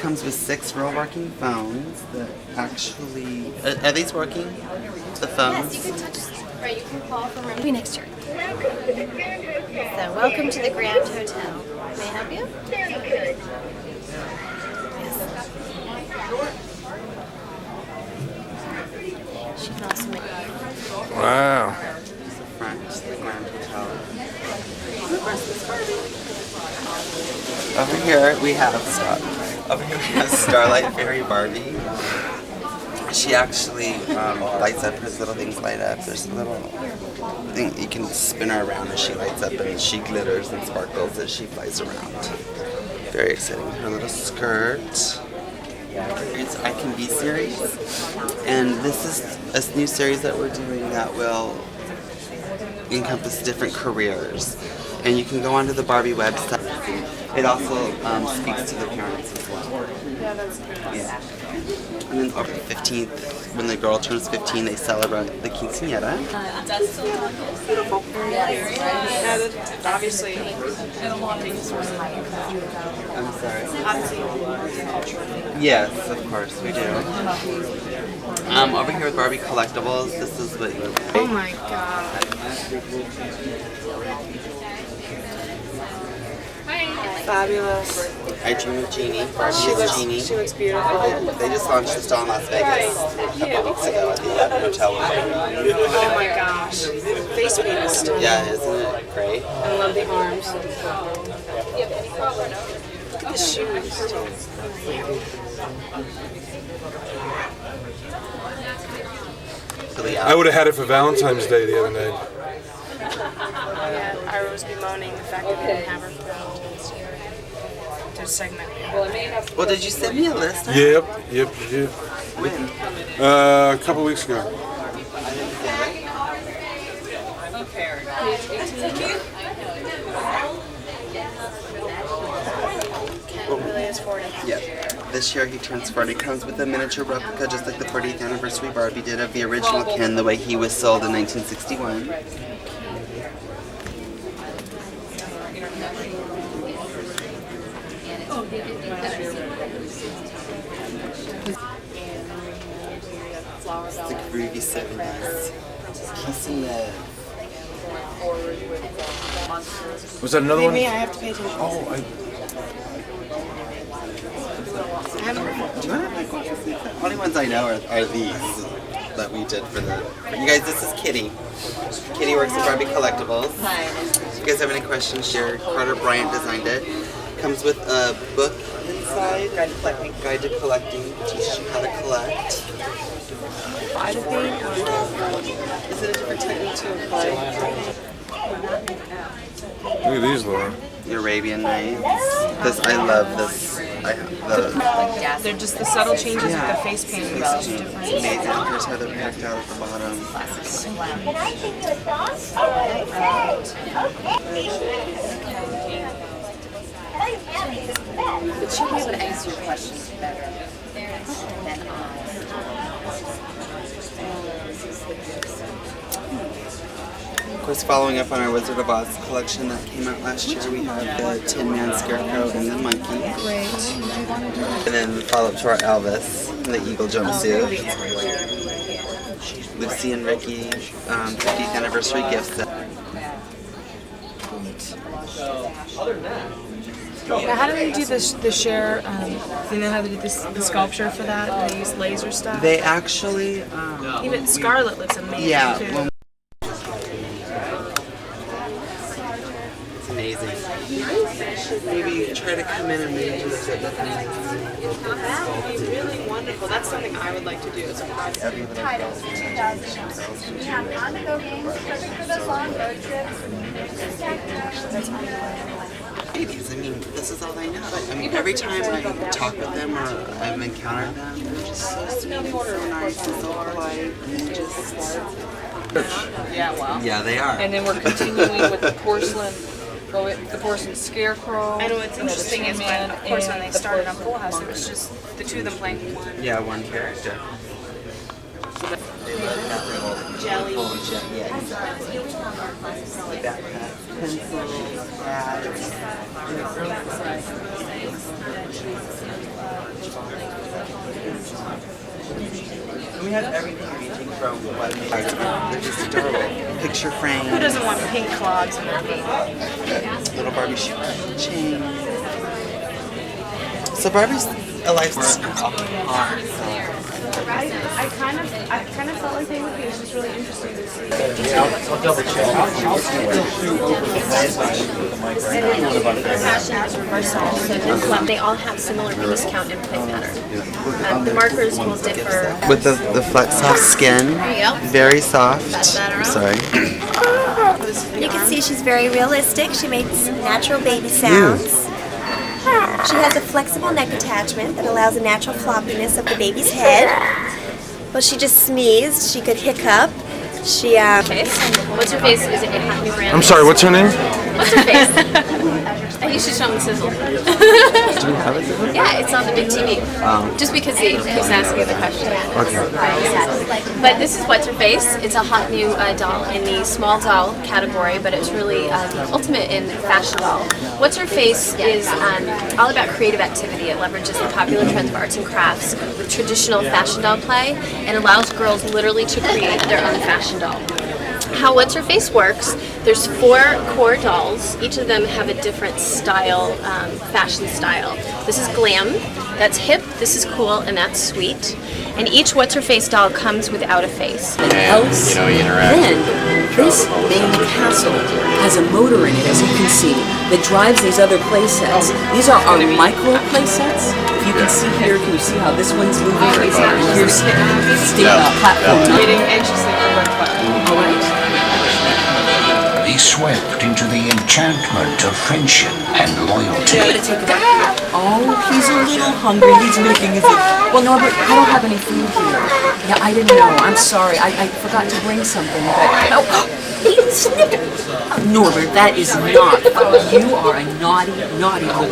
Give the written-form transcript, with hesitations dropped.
comes with 6 real working phones that actually... Are these working? The phones? Yes, you can touch, or you can call from maybe next turn. So, welcome to the Grand Hotel. May I help you? Yes. She can also make... Wow. The front, the Grand Hotel. Over here we have Starlight Fairy Barbie. She actually lights up, her little things light up. There's a little thing you can spin her around as she lights up, and she glitters and sparkles as she flies around. Very exciting. Her little skirt. It's I Can Be series, and this is a new series that we're doing that will encompass different careers. And you can go onto the Barbie website. It also speaks to the parents as well. Yeah. And then over the 15th, when the girl turns 15, they celebrate the quinceañera. Beautiful. Obviously, I'm sorry. Yes, of course we do. Over here with Barbie collectibles, this is what. oh my god. Fabulous. I Dream of Jeannie. Barbie She is looks, Jeannie. she looks beautiful. They just launched this doll in Las Vegas a couple weeks ago at the hotel. Oh my gosh. Face paint is stunning. Yeah, isn't it great? I love the arms. Look at the shoes. Really I would have had it for Valentine's Day the other night. Yeah, Ira was bemoaning the fact that we didn't have her for Valentine's Day. There's a segment. Well, did you send me a list? Yep, you did. When? A couple weeks ago. Really is 40. Yeah. This year he turns 40. Comes with a miniature replica, just like the 40th anniversary Barbie did, of the original Ken, the way he was sold in 1961. It's the groovy 70s. Kissing the... Was that another one? Maybe I have to pay attention. Oh, I haven't. Do you want to have my glasses? The only ones I know are these that we did for the... You guys, this is Kitty. Kitty works at Barbie Collectibles. If you guys have any questions, share. Carter Bryant designed it. Comes with a book inside. Guide to collecting. Teaches you how to collect. Buy the paint. Is it a different technique to apply? look at these, Laura. The Arabian Nights. This, I love this. I have the... They're just the subtle changes with the face paint makes such a difference. It's amazing. Here's how they're packed out at the bottom. But she'll be able to answer your questions better than I. Of course, following up on our Wizard of Oz collection that came out last year, we have the Tin Man, Scarecrow, and the Monkey. Great. And then follow up to our Elvis, and the Eagle jumpsuit. Lucy and Ricky, 50th anniversary gift set. Now, how do they do the share? Do you know how they do the sculpture for that? Do they use laser stuff? They actually, Even Scarlet looks amazing yeah, too. well, it's amazing. Maybe try to come in and maybe do this. That would be really wonderful. That's something I would like to do as a project. Titles 2000. We have on-the-go games perfect for those long road trips. Ladies, I mean, this is all they know. I mean, every time I talk with them or I've encountered them, they're just so sweet and so nice and so polite and just... Yeah, well. Yeah, they are. And then we're continuing with the porcelain, the porcelain scarecrow. I know what's interesting is when, of course, when they started on Full House, it was just the two of them playing one. Yeah, one character. Jelly. Yeah, exactly. Backpack, pencils, pads. We have everything ranging from what they're just adorable. Picture frame. Who doesn't want pink clogs in their feet? Little Barbie shoe chain. So Barbie's a lifestyle. I kind of felt like they would be. It's just really interesting to see. I'll double check. They all have similar piece count and play pattern. The markers will differ. With the flat, soft skin. There you go. Very soft. better. I'm sorry. You can see she's very realistic. She makes natural baby sounds. She has a flexible neck attachment that allows a natural floppiness of the baby's head. Well, she just sneezed. She could hiccup. She What's her face? Is it a happy brand? I'm sorry, what's her name? What's her face? You should show them the sizzle. Yeah, it's on the big TV. Just because he keeps asking the question. But this is What's Her Face. It's a hot new doll in the small doll category, but it's really the ultimate in fashion doll. What's Her Face is all about creative activity. It leverages the popular trends of arts and crafts with traditional fashion doll play and allows girls literally to create their own fashion doll. How What's Her Face works, there's 4 core dolls. Each of them have a different style, fashion style. This is glam, that's hip, this is cool, and that's sweet. And each What's Her Face doll comes without a face. Else. Then, this main castle has a motor in it, as you can see, that drives these other play sets. These are our micro play sets. If you can see here, can you see how this one's moving? Here's platform. Waiting anxiously for one button. All right. Be swept into the enchantment of friendship and loyalty. Oh, he's a little hungry. He's making his. Well, Norbert, I don't have any food here. Yeah, I didn't know. I'm sorry. I forgot to bring something. But he snipped. Norbert, that is not. You are a naughty, naughty little